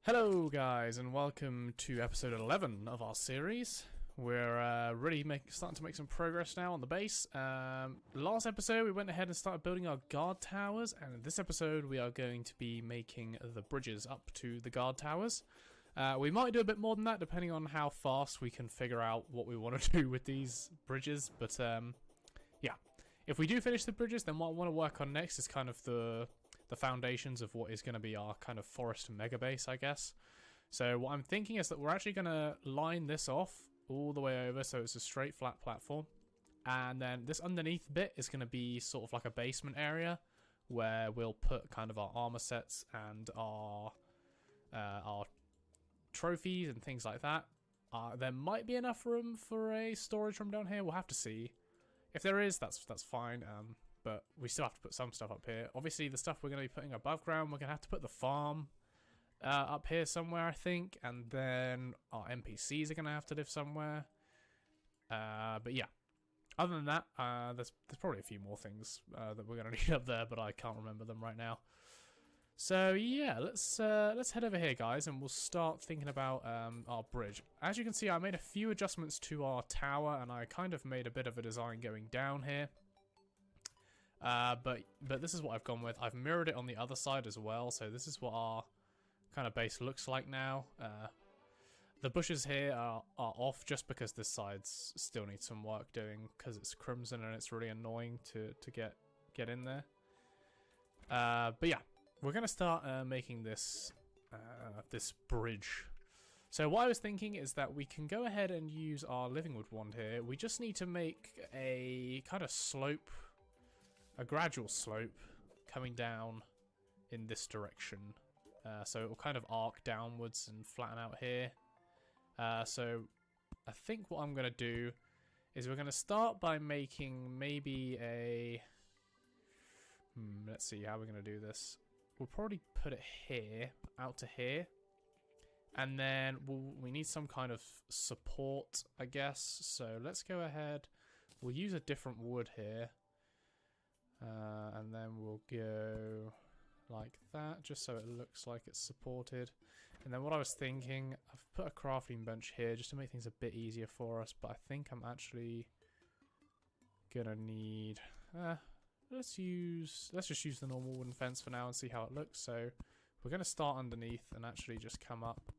Hello guys and welcome to episode 11 of our series. We're really starting to make some progress now on the base. Last episode we went ahead and started building our guard towers, and in this episode we are going to be making the bridges up to the guard towers. We might do a bit more than that depending on how fast we can figure out what we want to do with these bridges, but yeah. If we do finish the bridges, then what I want to work on next is kind of the foundations of what is going to be our kind of Forrest mega base, I guess. So what I'm thinking is that we're actually going to line this off all the way over so it's a straight flat platform, and then this underneath bit is going to be sort of like a basement area where we'll put kind of our armor sets and our trophies and things like that. There might be enough room for a storage room down here. We'll have to see. If there is, that's fine. But we still have to put some stuff up here. Obviously, the stuff we're going to be putting above ground, we're going to have to put the farm up here somewhere, I think. And then our NPCs are going to have to live somewhere. But yeah, other than that, there's probably a few more things that we're going to need up there, but I can't remember them right now. So yeah, let's head over here, guys, and we'll start thinking about our bridge. As you can see, I made a few adjustments to our tower, and I kind of made a bit of a design going down here. But this is what I've gone with. I've mirrored it on the other side as well, so this is what our kind of base looks like now. The bushes here are off just because this side still needs some work doing because it's crimson and it's really annoying to get in there. But yeah, we're gonna start making this this bridge. So what I was thinking is that we can go ahead and use our living wood wand here. We just need to make a kind of slope. A gradual slope coming down in this direction. So it will kind of arc downwards and flatten out here. So I think what I'm going to do is we're going to start by making maybe a... let's see how we're going to do this. We'll probably put it here, out to here. And then we need some kind of support, I guess. So let's go ahead. We'll use a different wood here. And then we'll go like that, just so it looks like it's supported. And then what I was thinking, I've put a crafting bench here just to make things a bit easier for us, but I think I'm actually gonna need... let's just use the normal wooden fence for now and see how it looks. So we're gonna start underneath and actually just come up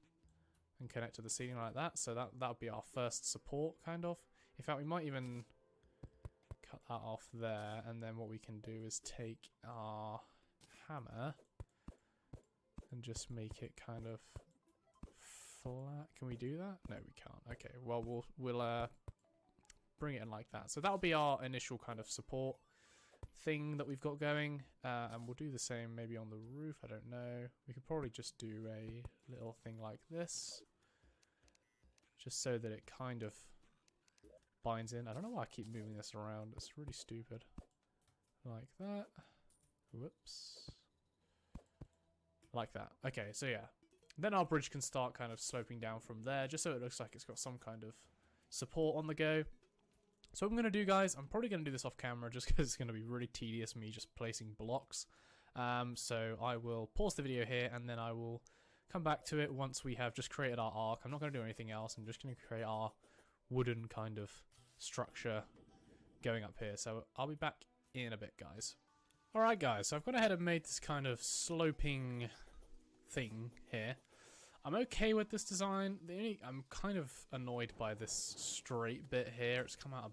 and connect to the ceiling like that. So that'll be our first support, kind of. In fact, we might even cut that off there, and then what we can do is take our hammer and just make it kind of flat. Can we do that? No, we can't. Okay, well we'll bring it in like that. So that'll be our initial kind of support thing that we've got going, and we'll do the same maybe on the roof. I don't know. We could probably just do a little thing like this, just so that it kind of binds in. I don't know why I keep moving this around. It's really stupid. Like that. Whoops. Like that. Okay, so yeah. Then our bridge can start kind of sloping down from there, just so it looks like it's got some kind of support on the go. So what I'm going to do, guys, I'm probably going to do this off camera just because it's going to be really tedious me just placing blocks. So I will pause the video here, and then I will come back to it once we have just created our arc. I'm not going to do anything else. I'm just going to create our wooden kind of structure going up here. So I'll be back in a bit, guys. Alright, guys, so I've gone ahead and made this kind of sloping thing here. I'm okay with this design. I'm kind of annoyed by this straight bit here. It's come out a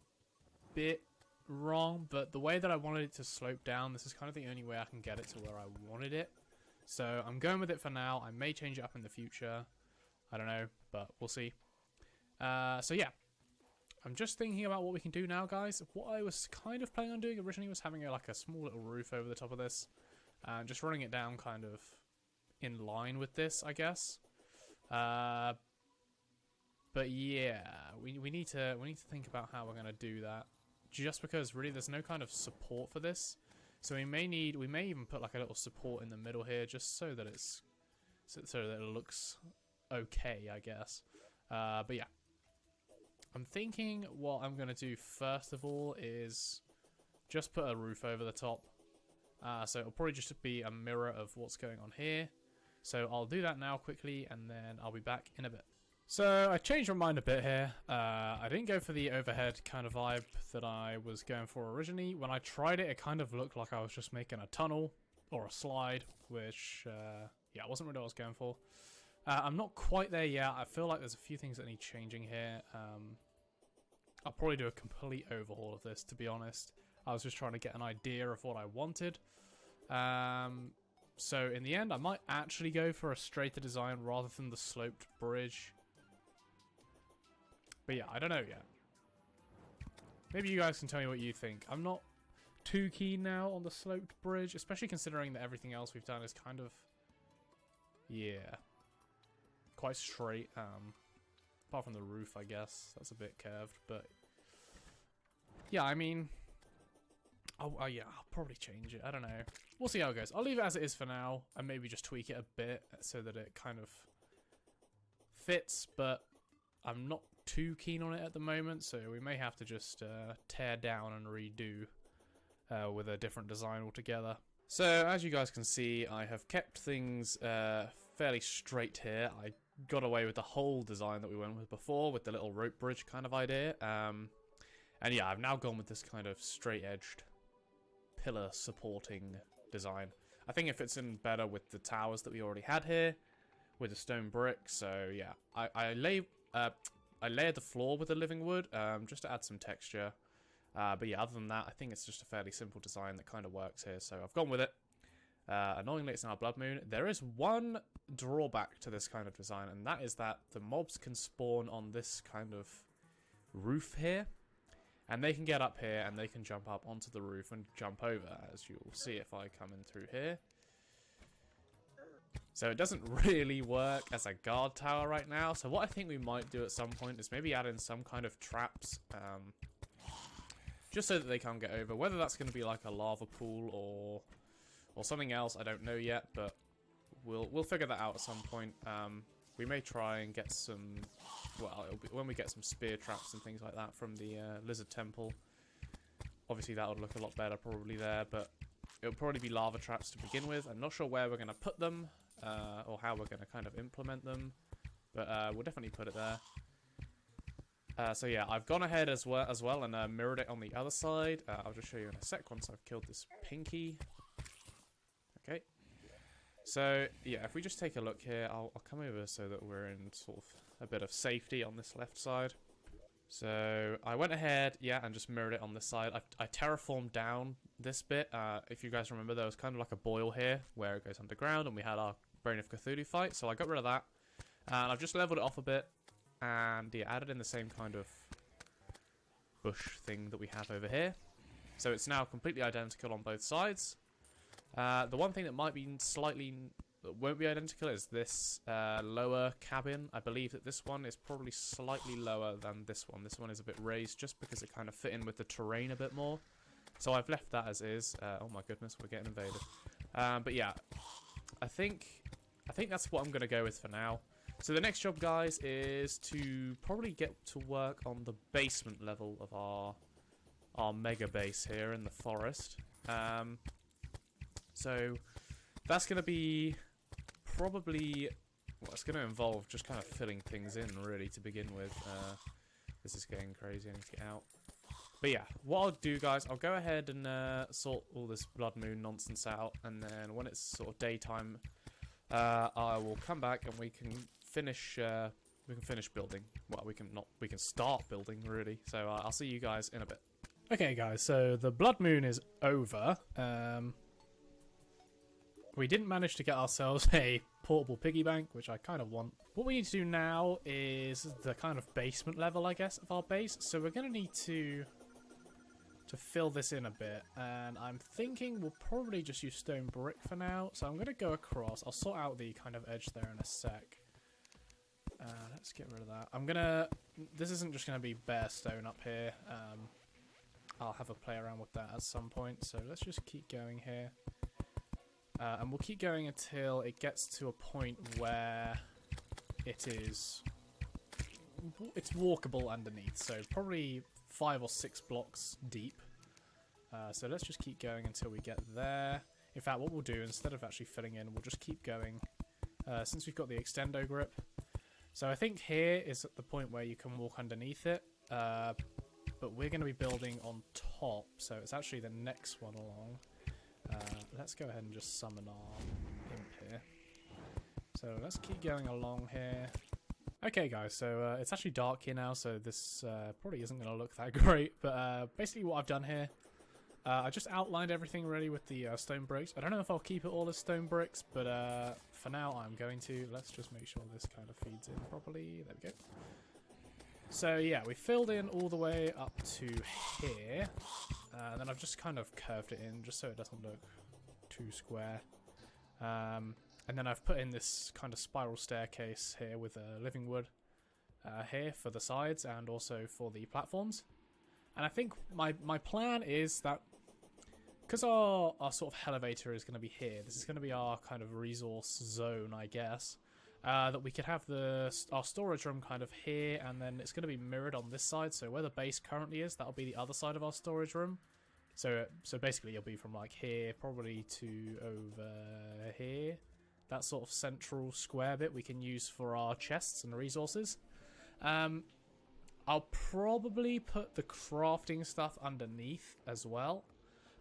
bit wrong, but the way that I wanted it to slope down, this is kind of the only way I can get it to where I wanted it. So I'm going with it for now. I may change it up in the future. I don't know, but we'll see. So yeah, I'm just thinking about what we can do now, guys. What I was kind of planning on doing originally was having like a small little roof over the top of this, and just running it down kind of in line with this, I guess. But yeah, we need to think about how we're gonna do that. Just because really there's no kind of support for this, so we may even put like a little support in the middle here, just so that so that it looks okay, I guess. But yeah. I'm thinking what I'm going to do first of all is just put a roof over the top. So it'll probably just be a mirror of what's going on here. So I'll do that now quickly, and then I'll be back in a bit. So I changed my mind a bit here. I didn't go for the overhead kind of vibe that I was going for originally. When I tried it, it kind of looked like I was just making a tunnel or a slide, which, yeah, wasn't really what I was going for. I'm not quite there yet. I feel like there's a few things that need changing here. I'll probably do a complete overhaul of this, to be honest. I was just trying to get an idea of what I wanted. So in the end, I might actually go for a straighter design rather than the sloped bridge. But yeah, I don't know yet. Maybe you guys can tell me what you think. I'm not too keen now on the sloped bridge, especially considering that everything else we've done is kind of, yeah, quite straight. Apart from the roof, I guess. That's a bit curved, but yeah, I mean, yeah, I'll probably change it. I don't know. We'll see how it goes. I'll leave it as it is for now and maybe just tweak it a bit so that it kind of fits, but I'm not too keen on it at the moment, so we may have to just tear down and redo with a different design altogether. So as you guys can see, I have kept things fairly straight here. I got away with the whole design that we went with before, with the little rope bridge kind of idea. And yeah, I've now gone with this kind of straight-edged pillar supporting design. I think it fits in better with the towers that we already had here, with the stone brick. So yeah, I layered the floor with the living wood just to add some texture. But yeah, other than that, I think it's just a fairly simple design that kind of works here. So I've gone with it. Annoyingly, it's now a blood moon. There is one drawback to this kind of design, and that is that the mobs can spawn on this kind of roof here. And they can get up here, and they can jump up onto the roof and jump over, as you'll see if I come in through here. So it doesn't really work as a guard tower right now. So what I think we might do at some point is maybe add in some kind of traps, just so that they can't get over. Whether that's going to be like a lava pool or something else, I don't know yet, but we'll figure that out at some point. We may try and get some, well, it'll be when we get some spear traps and things like that from the lizard temple. Obviously that would look a lot better probably there, but it'll probably be lava traps to begin with. I'm not sure where we're going to put them, or how we're going to kind of implement them, but we'll definitely put it there. So yeah, I've gone ahead as well and mirrored it on the other side. I'll just show you in a sec once I've killed this pinky. Okay. So yeah, if we just take a look here, I'll come over so that we're in sort of a bit of safety on this left side. So I went ahead, yeah, and just mirrored it on this side. I terraformed down this bit. If you guys remember, there was kind of like a boil here where it goes underground, and we had our Brain of Cthulhu fight. So I got rid of that, and I've just leveled it off a bit, and yeah, added in the same kind of bush thing that we have over here. So it's now completely identical on both sides. The one thing that might be won't be identical is this lower cabin. I believe that this one is probably slightly lower than this one. This one is a bit raised just because it kind of fit in with the terrain a bit more. So I've left that as is. Oh my goodness, we're getting invaded. But yeah, I think that's what I'm going to go with for now. So the next job, guys, is to probably get to work on the basement level of our mega base here in the forest. So that's going to be probably, well, it's going to involve just kind of filling things in, really, to begin with. This is getting crazy. I need to get out. But yeah, what I'll do, guys, I'll go ahead and sort all this blood moon nonsense out, and then when it's sort of daytime, I will come back and we can finish building. Well, we can start building, really. So I'll see you guys in a bit. Okay, guys, so the blood moon is over. We didn't manage to get ourselves a portable piggy bank, which I kind of want. What we need to do now is the kind of basement level, I guess, of our base. So we're going to need to fill this in a bit. And I'm thinking we'll probably just use stone brick for now. So I'm going to go across. I'll sort out the kind of edge there in a sec. Let's get rid of that. This isn't just going to be bare stone up here. I'll have a play around with that at some point. So let's just keep going here. And we'll keep going until it gets to a point where it's walkable underneath. So probably 5 or 6 blocks deep. So let's just keep going until we get there. In fact, what we'll do, instead of actually filling in, we'll just keep going since we've got the extendo grip. So I think here is at the point where you can walk underneath it, but we're going to be building on top, so it's actually the next one along. Let's go ahead and just summon our imp here. So let's keep going along here. Okay guys, so it's actually dark here now, so this probably isn't going to look that great, but basically what I've done here, I just outlined everything really with the stone bricks. I don't know if I'll keep it all as stone bricks, but for now I'm going to. Let's just make sure this kind of feeds in properly. There we go. So yeah, we filled in all the way up to here, and then I've just kind of curved it in just so it doesn't look too square. And then I've put in this kind of spiral staircase here with living wood here for the sides and also for the platforms. And I think my plan is that because our sort of elevator is going to be here, this is going to be our kind of resource zone, I guess, that we could have our storage room kind of here, and then it's going to be mirrored on this side. So where the base currently is, that'll be the other side of our storage room. So basically it'll be from like here probably to over here. That sort of central square bit we can use for our chests and resources. I'll probably put the crafting stuff underneath as well.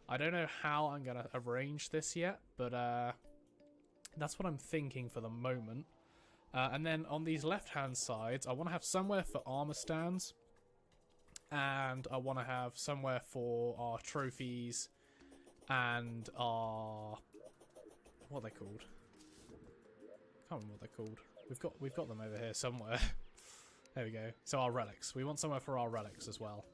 I don't know how I'm going to arrange this yet, but that's what I'm thinking for the moment. And then on these left-hand sides, I want to have somewhere for armor stands. And I want to have somewhere for our trophies and our... what are they called? I can't remember what they're called. We've got them over here somewhere. There we go. So our relics. We want somewhere for our relics as well.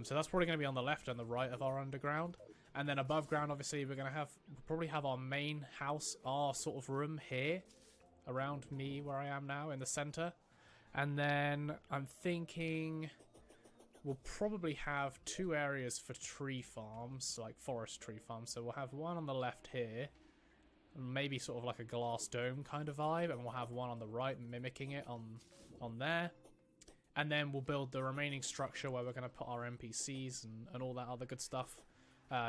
So that's probably going to be on the left and the right of our underground. And then above ground, obviously, we'll probably have our main house, our sort of room here, around me where I am now in the center. And then I'm thinking we'll probably have 2 areas for tree farms, like forest tree farms. So we'll have one on the left here, maybe sort of like a glass dome kind of vibe, and we'll have one on the right mimicking it on there. And then we'll build the remaining structure where we're going to put our NPCs and all that other good stuff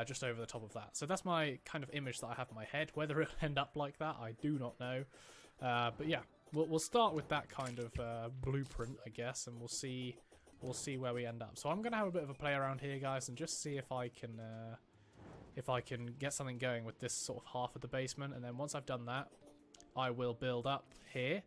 just over the top of that. So that's my kind of image that I have in my head. Whether it'll end up like that, I do not know. But yeah, we'll start with that kind of blueprint, I guess, and we'll see where we end up. So I'm going to have a bit of a play around here, guys, and just see if I can get something going with this sort of half of the basement. And then once I've done that, I will build up here.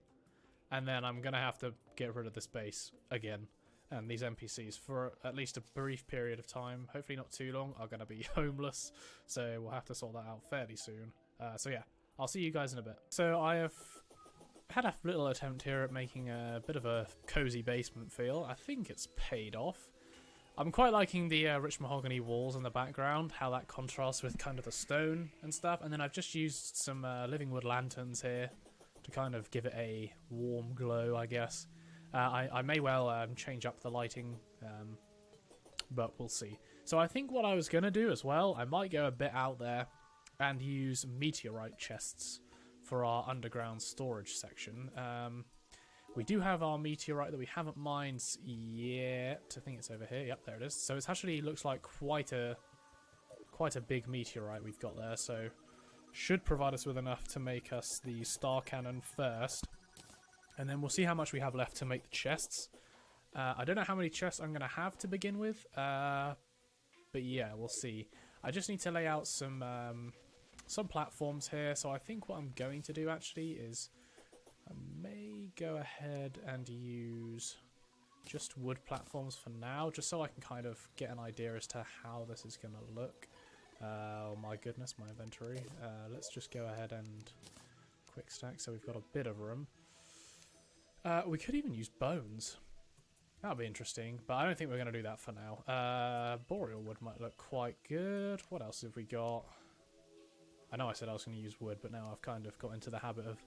And then I'm going to have to get rid of this base again. And these NPCs for at least a brief period of time, hopefully not too long, are going to be homeless. So we'll have to sort that out fairly soon. So yeah, I'll see you guys in a bit. So I have had a little attempt here at making a bit of a cozy basement feel. I think it's paid off. I'm quite liking the rich mahogany walls in the background, how that contrasts with kind of the stone and stuff. And then I've just used some living wood lanterns here to kind of give it a warm glow, I guess. I may well change up the lighting, but we'll see. So I think what I was going to do as well, I might go a bit out there and use meteorite chests for our underground storage section. We do have our meteorite that we haven't mined yet. I think it's over here. Yep, there it is. So it actually looks like quite a big meteorite we've got there. So should provide us with enough to make us the star cannon first. And then we'll see how much we have left to make the chests. I don't know how many chests I'm going to have to begin with. But yeah, we'll see. I just need to lay out some platforms here. So I think what I'm going to do actually is I may go ahead and use just wood platforms for now. Just so I can kind of get an idea as to how this is going to look. Oh my goodness, my inventory. Let's just go ahead and quick stack so we've got a bit of room. We could even use bones. That would be interesting, but I don't think we're going to do that for now. Boreal wood might look quite good. What else have we got? I know I said I was going to use wood, but now I've kind of got into the habit of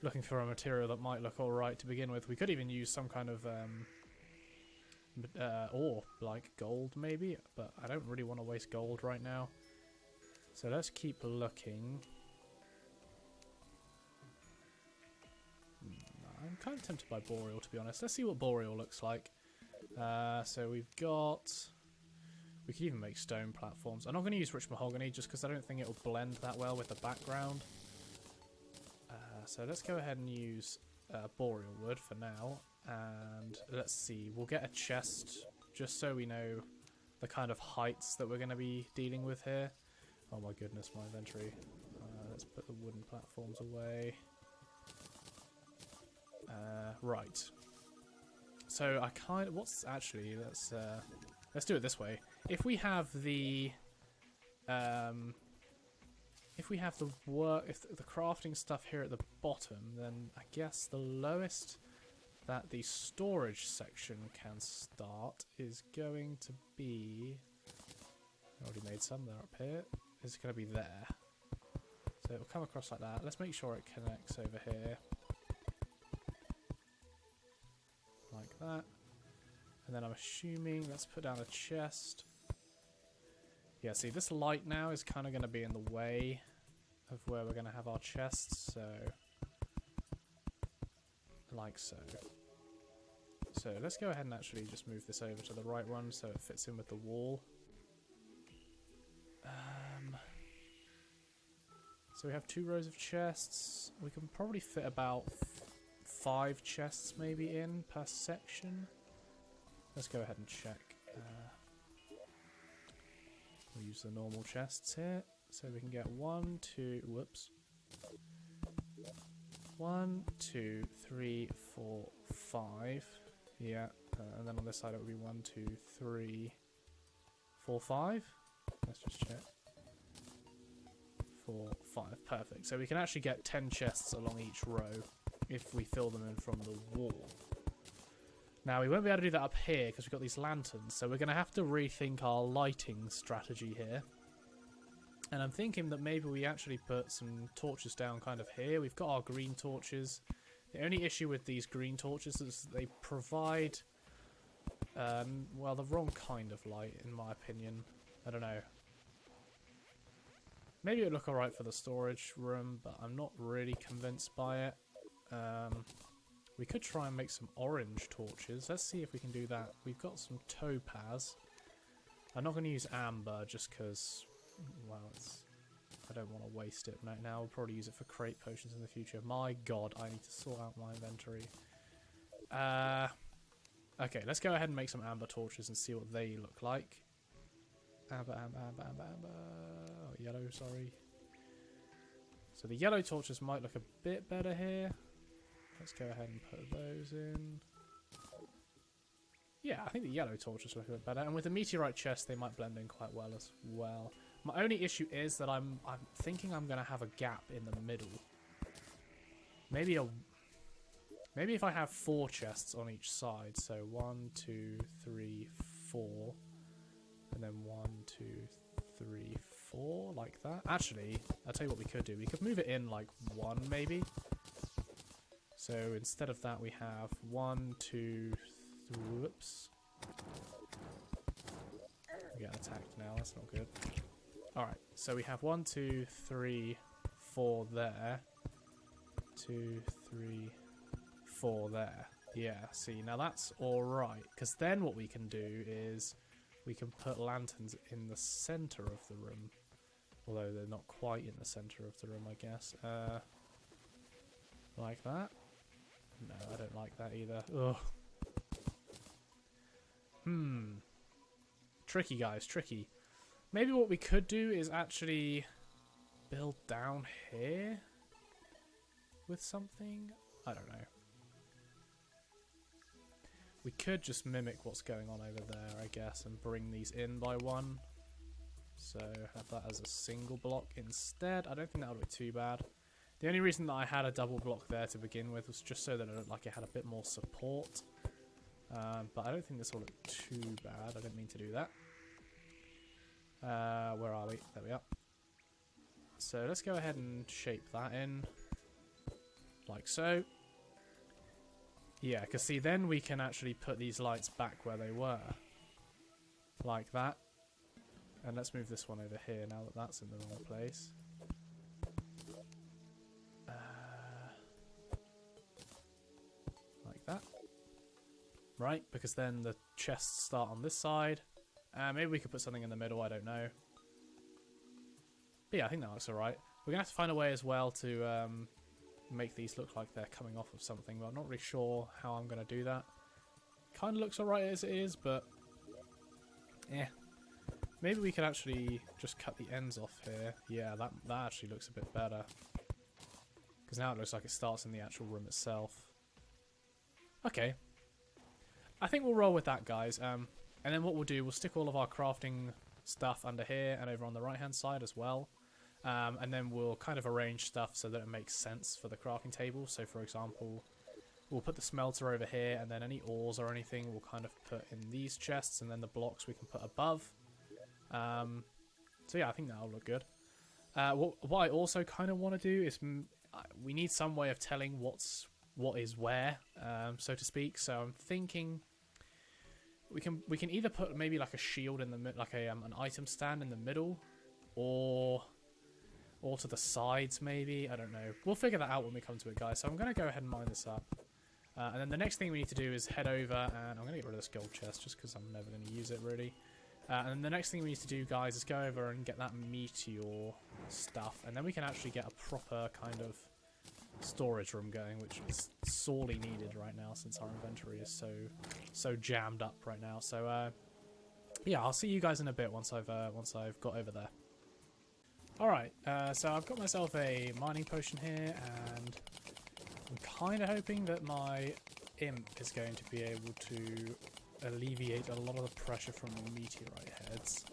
looking for a material that might look alright to begin with. We could even use some kind of ore, like gold maybe, but I don't really want to waste gold right now. So let's keep looking. I'm kind of tempted by Boreal, to be honest. Let's see what Boreal looks like. So we've got... We could even make stone platforms. I'm not going to use rich mahogany just because I don't think it will blend that well with the background. So let's go ahead and use boreal wood for now. And let's see, we'll get a chest just so we know the kind of heights that we're going to be dealing with here. Oh my goodness, my inventory. Let's put the wooden platforms away. Right. So I kind of, what's actually, let's do it this way. If we have the crafting stuff here at the bottom, then I guess the lowest that the storage section can start is going to be, I already made some there up here, is going to be there. So it'll come across like that. Let's make sure it connects over here. Like that. And then I'm assuming, let's put down a chest. Yeah, see, this light now is kind of going to be in the way of where we're going to have our chests, so like so. So let's go ahead and actually just move this over to the right one so it fits in with the wall. So we have 2 rows of chests. We can probably fit about 5 chests maybe in per section. Let's go ahead and check. We'll use the normal chests here. So we can get 1, 2, whoops. 1, 2, 3, 4, 5. Yeah, and then on this side it would be 1, 2, 3, 4, 5. Let's just check. 4, 5. Perfect. So we can actually get 10 chests along each row if we fill them in from the wall. Now, we won't be able to do that up here because we've got these lanterns, so we're going to have to rethink our lighting strategy here. And I'm thinking that maybe we actually put some torches down kind of here. We've got our green torches. The only issue with these green torches is they provide, well, the wrong kind of light, in my opinion. I don't know. Maybe it would look alright for the storage room, but I'm not really convinced by it. We could try and make some orange torches. Let's see if we can do that. We've got some topaz. I'm not going to use amber just because, well, I don't want to waste it right now. I'll probably use it for crate potions in the future. My god, I need to sort out my inventory. Okay, let's go ahead and make some amber torches and see what they look like. Amber, amber, amber, amber, amber. Oh, yellow, sorry. So the yellow torches might look a bit better here. Let's go ahead and put those in. Yeah, I think the yellow torches look a bit better. And with the meteorite chest, they might blend in quite well as well. My only issue is that I'm thinking I'm going to have a gap in the middle. Maybe if I have 4 chests on each side. So 1, 2, 3, 4. And then 1, 2, 3, 4, like that. Actually, I'll tell you what we could do. We could move it in like 1 maybe. So instead of that, we have 1, 2, 3, whoops. We're getting attacked now, that's not good. Alright, so we have 1, 2, 3, 4 there. 2, 3, 4 there. Yeah, see, now that's alright. Because then what we can do is we can put lanterns in the center of the room. Although they're not quite in the center of the room, I guess. Like that. No, I don't like that either. Ugh. Tricky, guys, tricky. Maybe what we could do is actually build down here with something. I don't know. We could just mimic what's going on over there, I guess, and bring these in by 1. So have that as a single block instead. I don't think that would be too bad. The only reason that I had a double block there to begin with was just so that it looked like it had a bit more support. But I don't think this will look too bad. I didn't mean to do that. Where are we? There we are. So let's go ahead and shape that in. Like so. Yeah, because see, then we can actually put these lights back where they were. Like that. And let's move this one over here now that that's in the wrong place. Like that. Right, because then the chests start on this side. Maybe we could put something in the middle, I don't know. But yeah, I think that looks alright. We're going to have to find a way as well to make these look like they're coming off of something, but I'm not really sure how I'm going to do that. Kind of looks alright as it is, but yeah. Maybe we could actually just cut the ends off here. Yeah, that actually looks a bit better. Because now it looks like it starts in the actual room itself. Okay. I think we'll roll with that, guys. And then what we'll do, we'll stick all of our crafting stuff under here and over on the right-hand side as well. And then we'll kind of arrange stuff so that it makes sense for the crafting table. So, for example, we'll put the smelter over here, and then any ores or anything we'll kind of put in these chests, and then the blocks we can put above. So yeah, I think that'll look good. What I also kind of want to do is we need some way of telling what is where, so to speak. So I'm thinking we can either put maybe like a shield in the like an item stand in the middle, or to the sides maybe. I don't know. We'll figure that out when we come to it, guys. So I'm going to go ahead and mine this up. And then the next thing we need to do is head over, and I'm going to get rid of this gold chest just because I'm never going to use it really. And then the next thing we need to do, guys, is go over and get that meteor stuff, and then we can actually get a proper kind of storage room going, which is sorely needed right now since our inventory is so jammed up right now. So yeah, I'll see you guys in a bit once I've got over there. All right, so I've got myself a mining potion here, and I'm kind of hoping that my imp is going to be able to alleviate a lot of the pressure from the meteorite heads.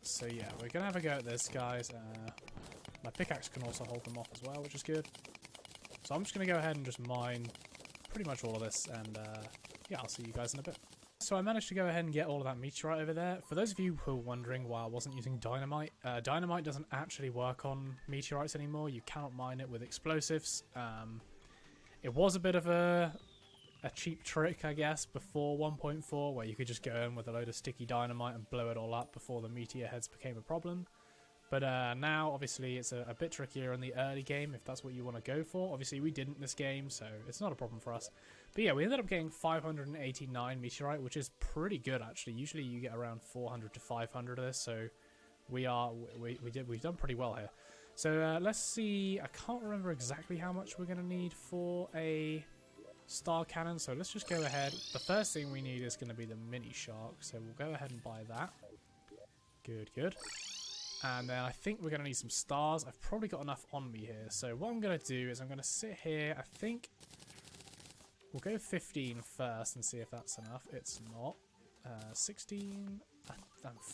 So yeah, we're gonna have a go at this, guys. My pickaxe can also hold them off as well, which is good. So I'm just gonna go ahead and just mine pretty much all of this, and yeah, I'll see you guys in a bit. So I managed to go ahead and get all of that meteorite over there. For those of you who are wondering why I wasn't using dynamite, dynamite doesn't actually work on meteorites anymore. You cannot mine it with explosives. It was a bit of a cheap trick, I guess, before 1.4, where you could just go in with a load of sticky dynamite and blow it all up before the meteor heads became a problem. But now, obviously, it's a bit trickier in the early game, if that's what you want to go for. Obviously, we didn't this game, so it's not a problem for us. But yeah, we ended up getting 589 meteorite, which is pretty good, actually. Usually you get around 400 to 500 of this, so we've done pretty well here. So let's see, I can't remember exactly how much we're going to need for a star cannon, so let's just go ahead. The first thing we need is going to be the mini shark, so we'll go ahead and buy that. Good. And then I think we're going to need some stars. I've probably got enough on me here, so what I'm going to do is I'm going to sit here. I think we'll go 15 first and see if that's enough. It's not. 16, I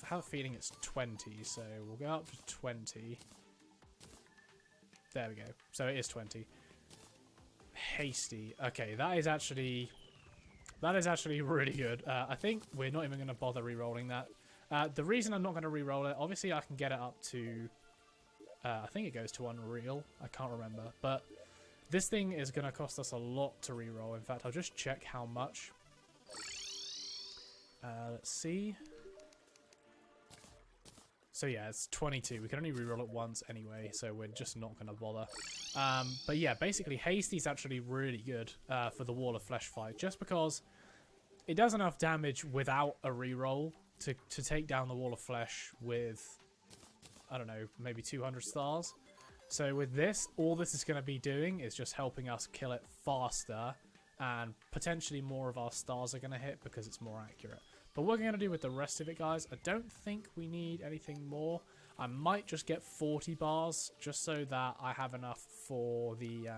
have a feeling it's 20, so we'll go up to 20. There we go, so it is 20. Hasty. Okay, that is actually really good. I think we're not even going to bother re-rolling that. The reason I'm not going to re-roll it, obviously I can get it up to, I think it goes to Unreal. I can't remember. But this thing is going to cost us a lot to re-roll. In fact, I'll just check how much. Let's see. So yeah, it's 22. We can only re-roll it once anyway, so we're just not going to bother. But yeah, basically, Hasty's actually really good for the Wall of Flesh fight, just because it does enough damage without a re-roll to take down the Wall of Flesh with, I don't know, maybe 200 stars. So with this, all this is going to be doing is just helping us kill it faster, and potentially more of our stars are going to hit because it's more accurate. But what we're going to do with the rest of it, guys, I don't think we need anything more. I might just get 40 bars just so that I have enough for the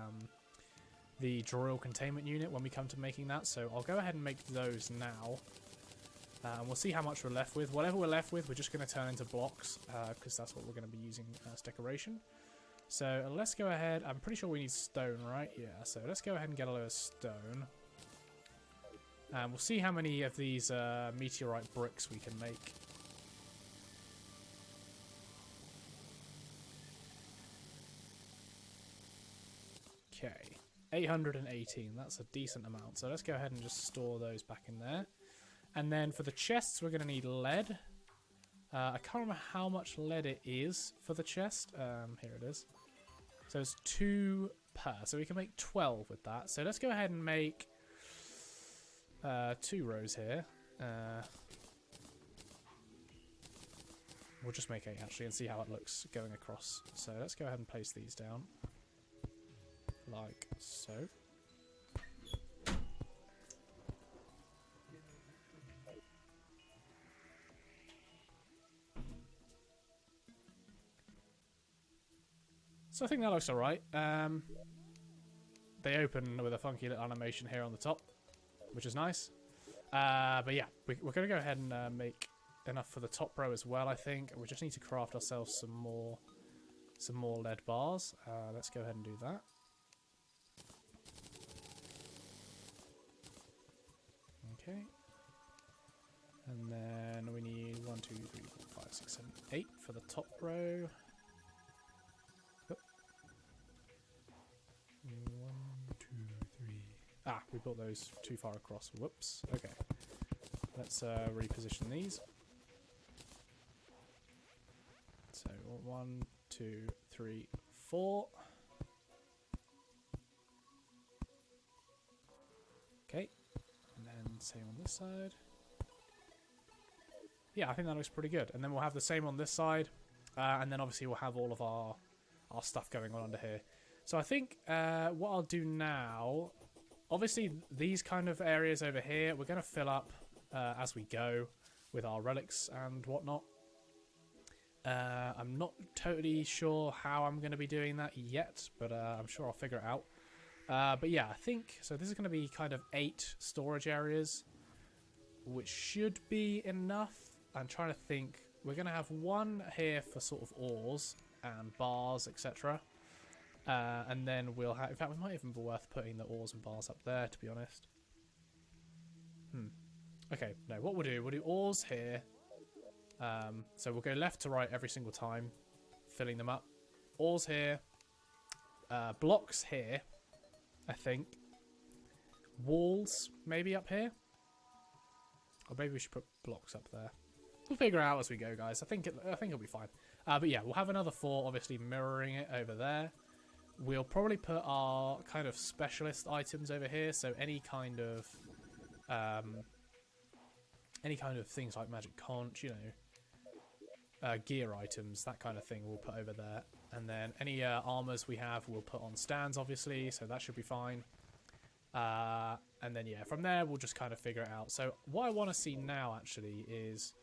drill containment unit when we come to making that. So I'll go ahead and make those now. And we'll see how much we're left with. Whatever we're left with, we're just going to turn into blocks because that's what we're going to be using as decoration. So let's go ahead. I'm pretty sure we need stone, right? Yeah, so let's go ahead and get a load of stone. And we'll see how many of these meteorite bricks we can make. Okay, 818. That's a decent amount. So let's go ahead and just store those back in there. And then for the chests, we're going to need lead. I can't remember how much lead it is for the chest. Here it is. So it's 2 per. So we can make 12 with that. So let's go ahead and make 2 rows here. We'll just make 8 actually and see how it looks going across. So let's go ahead and place these down. Like so. So I think that looks alright. They open with a funky little animation here on the top, which is nice. But yeah, we're going to go ahead and make enough for the top row as well, I think. We just need to craft ourselves some more lead bars. Let's go ahead and do that. Okay. And then we need 1, 2, 3, 4, 5, 6, 7, 8 for the top row. 1, 2, 3. Ah, we built those too far across. Whoops. Okay. Let's reposition these. So 1, 2, 3, 4. Okay. And then same on this side. Yeah, I think that looks pretty good. And then we'll have the same on this side. And then obviously we'll have all of our stuff going on under here. So I think what I'll do now, obviously these kind of areas over here, we're going to fill up as we go with our relics and whatnot. I'm not totally sure how I'm going to be doing that yet, but I'm sure I'll figure it out. But yeah, I think, so this is going to be kind of 8 storage areas, which should be enough. I'm trying to think, we're going to have one here for sort of ores and bars, etc. And then we'll have, in fact, we might even be worth putting the ores and bars up there, to be honest. Okay, no, what we'll do ores here. So we'll go left to right every single time, filling them up. Ores here. Blocks here, I think. Walls, maybe up here. Or maybe we should put blocks up there. We'll figure it out as we go, guys. I think it'll be fine. But yeah, we'll have another 4, obviously mirroring it over there. We'll probably put our kind of specialist items over here, so any kind of things like magic conch, you know, gear items, that kind of thing we'll put over there. And then any armors we have we'll put on stands, obviously, so that should be fine. And then yeah, from there we'll just kind of figure it out. So what I want to see now actually is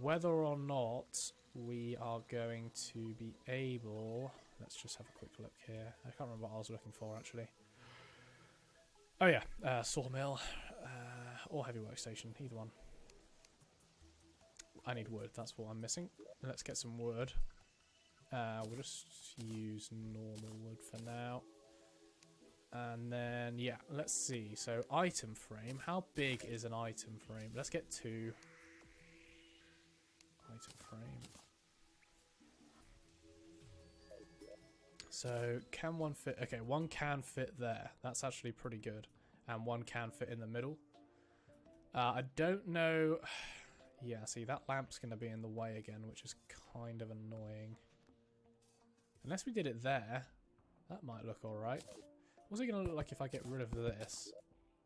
whether or not we are going to be able... Let's just have a quick look here. I can't remember what I was looking for, actually. Oh, yeah. Sawmill or heavy workstation. Either one. I need wood. That's what I'm missing. Let's get some wood. We'll just use normal wood for now. And then, yeah, let's see. So, item frame. How big is an item frame? Let's get 2. Item frame. So, can one fit? Okay, one can fit there. That's actually pretty good. And one can fit in the middle. I don't know. Yeah, see, that lamp's going to be in the way again, which is kind of annoying. Unless we did it there, that might look alright. What's it going to look like if I get rid of this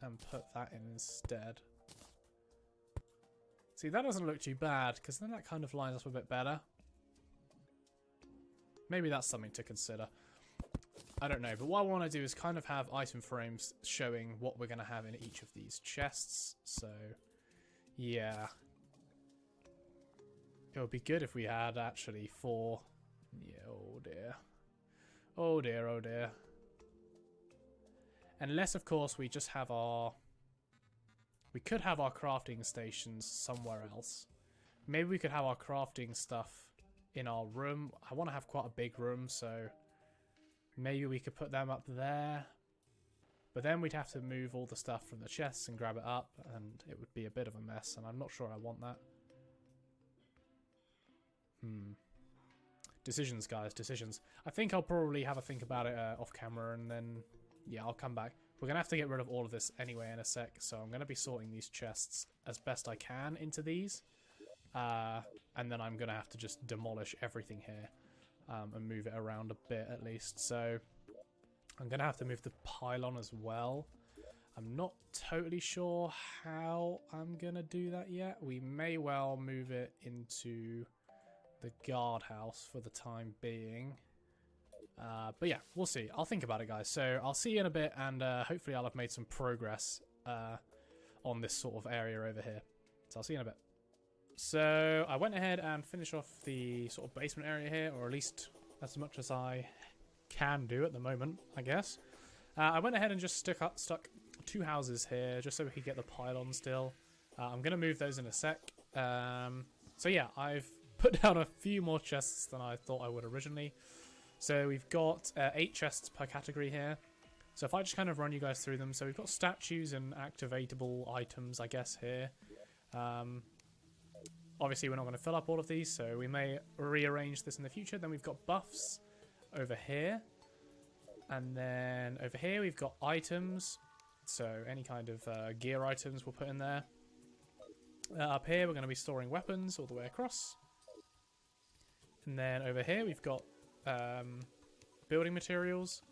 and put that in instead? See, that doesn't look too bad, because then that kind of lines up a bit better. Maybe that's something to consider. I don't know, but what I want to do is kind of have item frames showing what we're going to have in each of these chests. So, yeah. It would be good if we had actually 4. Yeah, oh dear. Oh dear, oh dear. Unless, of course, we just have our... We could have our crafting stations somewhere else. Maybe we could have our crafting stuff in our room. I want to have quite a big room, so maybe we could put them up there. But then we'd have to move all the stuff from the chests and grab it up, and it would be a bit of a mess, and I'm not sure I want that. Decisions, guys, decisions. I think I'll probably have a think about it off camera, and then, yeah, I'll come back. We're going to have to get rid of all of this anyway in a sec, so I'm going to be sorting these chests as best I can into these. And then I'm going to have to just demolish everything here and move it around a bit at least. So I'm going to have to move the pylon as well. I'm not totally sure how I'm going to do that yet. We may well move it into the guardhouse for the time being. But yeah, we'll see. I'll think about it, guys. So I'll see you in a bit, and hopefully I'll have made some progress on this sort of area over here. So I'll see you in a bit. So I went ahead and finished off the sort of basement area here, or at least as much as I can do at the moment, I guess. I went ahead and just stuck 2 houses here, just so we could get the pylon still. I'm going to move those in a sec. So yeah, I've put down a few more chests than I thought I would originally. So we've got 8 chests per category here. So if I just kind of run you guys through them. So we've got statues and activatable items, I guess, here. Obviously, we're not going to fill up all of these, so we may rearrange this in the future. Then we've got buffs over here. And then over here, we've got items. So any kind of gear items we'll put in there. Up here, we're going to be storing weapons all the way across. And then over here, we've got building materials.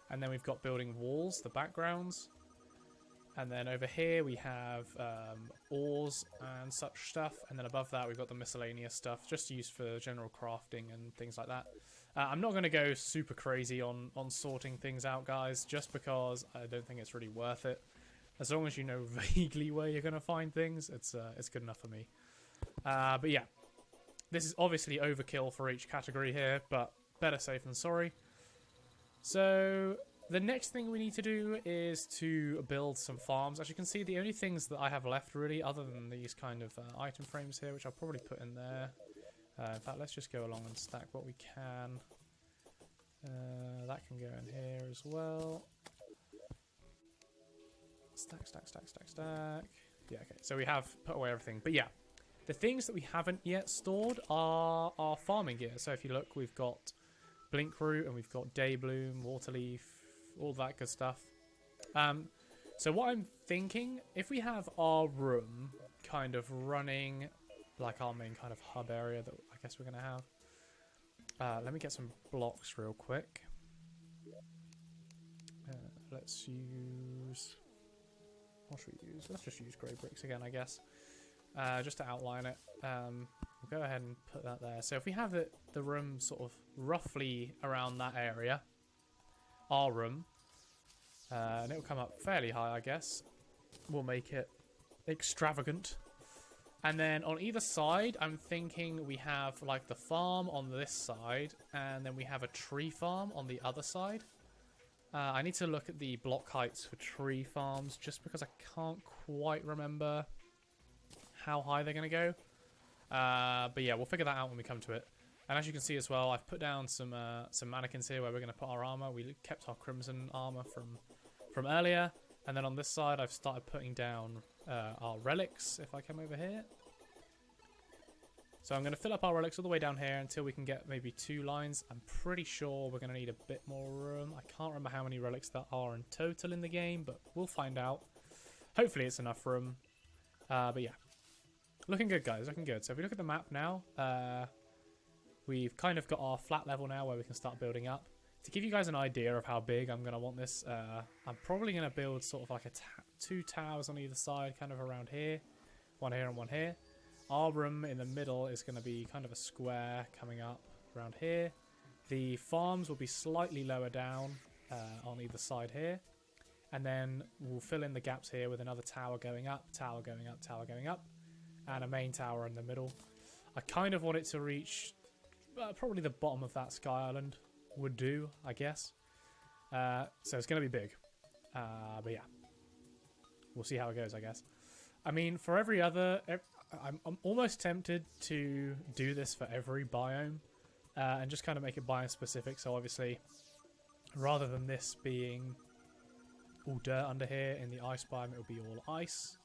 And then we've got building walls, the backgrounds. And then over here we have ores and such stuff. And then above that we've got the miscellaneous stuff, just used for general crafting and things like that. I'm not going to go super crazy on sorting things out, guys, just because I don't think it's really worth it. As long as you know vaguely where you're going to find things, it's good enough for me. But yeah, this is obviously overkill for each category here, but better safe than sorry. So the next thing we need to do is to build some farms. As you can see, the only things that I have left really, other than these kind of item frames here, which I'll probably put in there. In fact, let's just go along and stack what we can. That can go in here as well. Stack. Yeah, okay. So we have put away everything. But yeah, the things that we haven't yet stored are our farming gear. So if you look, we've got Blink Root and we've got Day Bloom, Waterleaf, all that good stuff. So what I'm thinking, if we have our room kind of running like our main kind of hub area that I guess we're going to have. Let me get some blocks real quick. Let's use... What should we use? Let's just use grey bricks again, I guess. Just to outline it. We'll go ahead and put that there. So if we have the room sort of roughly around that area, our room, and it'll come up fairly high, I guess. We'll make it extravagant. And then on either side, I'm thinking we have like the farm on this side, and then we have a tree farm on the other side. I need to look at the block heights for tree farms, just because I can't quite remember how high they're going to go. But yeah, we'll figure that out when we come to it. And as you can see as well, I've put down some mannequins here where we're going to put our armor. We kept our crimson armor from earlier. And then on this side, I've started putting down our relics, if I come over here. So I'm going to fill up our relics all the way down here until we can get maybe 2 lines. I'm pretty sure we're going to need a bit more room. I can't remember how many relics there are in total in the game, but we'll find out. Hopefully it's enough room. But yeah, looking good, guys, looking good. So if we look at the map now, we've kind of got our flat level now where we can start building up. To give you guys an idea of how big I'm going to want this, I'm probably going to build sort of like 2 towers on either side, kind of around here. One here and one here. Our room in the middle is going to be kind of a square coming up around here. The farms will be slightly lower down on either side here. And then we'll fill in the gaps here with another tower going up, tower going up, tower going up. And a main tower in the middle. I kind of want it to reach probably the bottom of that sky island would do, I guess. So it's going to be big. But yeah, we'll see how it goes, I guess. I mean, for every other... I'm almost tempted to do this for every biome and just kind of make it biome specific. So obviously, rather than this being all dirt under here in the ice biome, it'll be all ice.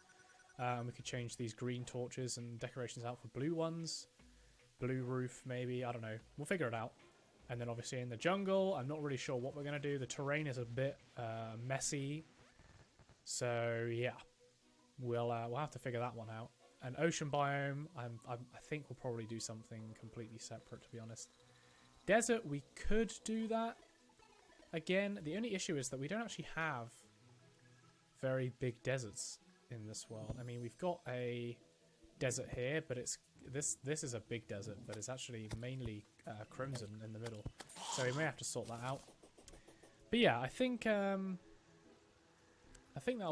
We could change these green torches and decorations out for blue ones. Blue roof, maybe. I don't know. We'll figure it out. And then obviously in the jungle, I'm not really sure what we're going to do. The terrain is a bit messy. So yeah, we'll have to figure that one out. An ocean biome, I think we'll probably do something completely separate, to be honest. Desert, we could do that. Again, the only issue is that we don't actually have very big deserts in this world. I mean, we've got a desert here, but it's this is a big desert, but it's actually mainly crimson in the middle. So we may have to sort that out. But yeah, I think that'll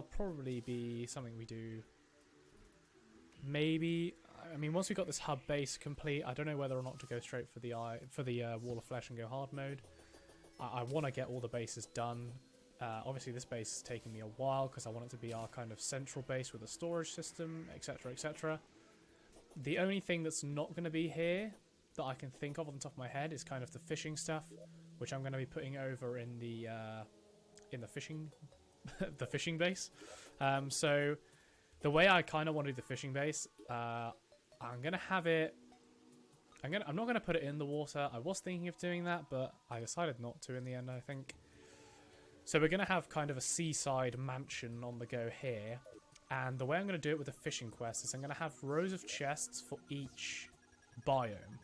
probably be something we do. Maybe, I mean, once we got this hub base complete, I don't know whether or not to go straight for the Wall of Flesh and go hard mode. I want to get all the bases done. Obviously, this base is taking me a while because I want it to be our kind of central base with a storage system, etc., etc. The only thing that's not going to be here that I can think of on the top of my head is kind of the fishing stuff, which I'm going to be putting over in the fishing the fishing base. So the way I kind of want to do the fishing base, I'm going to have it. I'm not going to put it in the water. I was thinking of doing that, but I decided not to in the end, I think. So we're going to have kind of a seaside mansion on the go here. And the way I'm going to do it with the fishing quest is I'm going to have rows of chests for each biome.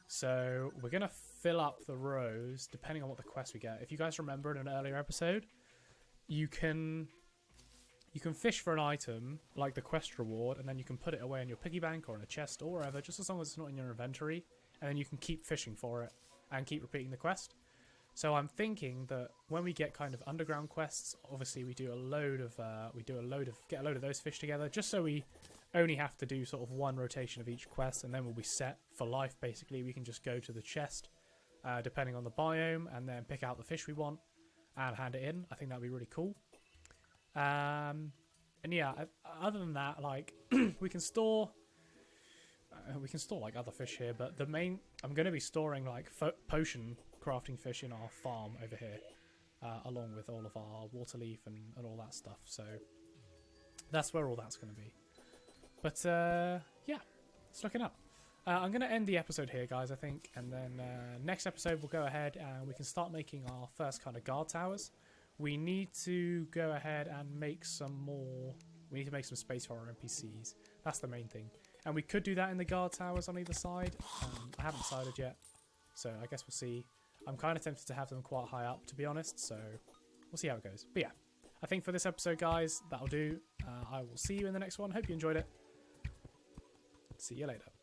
So we're going to fill up the rows depending on what the quest we get. If you guys remember in an earlier episode, you can fish for an item, like the quest reward, and then you can put it away in your piggy bank or in a chest or wherever, just as long as it's not in your inventory, and then you can keep fishing for it and keep repeating the quest. So I'm thinking that when we get kind of underground quests, obviously we get a load of those fish together, just so we only have to do sort of one rotation of each quest, and then we'll be set for life. Basically, we can just go to the chest, depending on the biome, and then pick out the fish we want and hand it in. I think that'd be really cool. And yeah, other than that, like we can store like other fish here, but I'm going to be storing like potion crafting fish in our farm over here, along with all of our water leaf and all that stuff. So that's where all that's going to be. But yeah, it's looking up. I'm going to end the episode here, guys, I think, and then next episode we'll go ahead and we can start making our first kind of guard towers. We need to go ahead and make some more. We need to make some space for our NPCs. That's the main thing. And we could do that in the guard towers on either side. I haven't decided yet, so I guess we'll see. I'm kind of tempted to have them quite high up, to be honest, so we'll see how it goes. But yeah, I think for this episode, guys, that'll do. I will see you in the next one. Hope you enjoyed it. See you later.